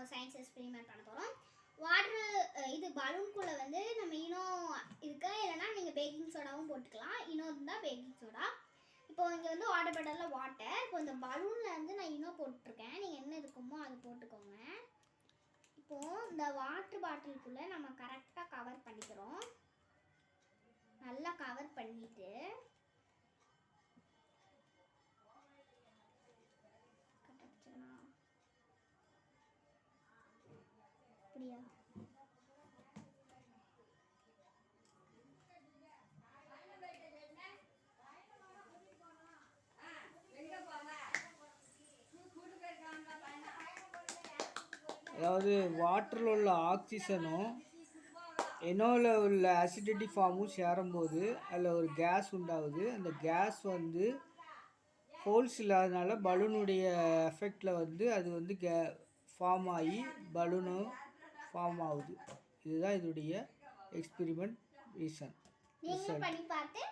நம்ம science experiment பண்ண போகிறோம். வாட்டர் இது பலூனுக்குள்ளே வந்து நம்ம இன்னும் இருக்க, இல்லைனா நீங்கள் பேக்கிங் சோடாவும் போட்டுக்கலாம். இன்னும் இருந்தால் பேக்கிங் சோடா. இப்போ இங்கே வந்து வாட்டர் பாட்டிலில் வாட்டர். இப்போ இந்த பலூனில் வந்து நான் இன்னும் போட்டிருக்கேன். நீங்கள் என்ன இருக்குமோ அது போட்டுக்கோங்க. இப்போது இந்த வாட்டர் பாட்டிலுக்குள்ளே நம்ம கரெக்டாக கவர் பண்ணிக்கிறோம். நல்லா கவர் பண்ணிவிட்டு அப்படியா அதாவது வாட்டரில் உள்ள ஆக்சிஜனும் எனோவில் உள்ள அசிடிட்டி ஃபார்மும் சேரும்போது அதில் ஒரு கேஸ் உண்டாகுது. அந்த கேஸ் வந்து ஹோல்ஸ் இல்லாதனால பலூனுடைய எஃபெக்டில் வந்து அது வந்து ஃபார்ம் ஆகி பலூனும் ஃபார்ம் ஆகுது. இதுதான் இதோடைய எக்ஸ்பெரிமெண்ட் ரீசன். நீங்களும் பண்ணி பார்த்து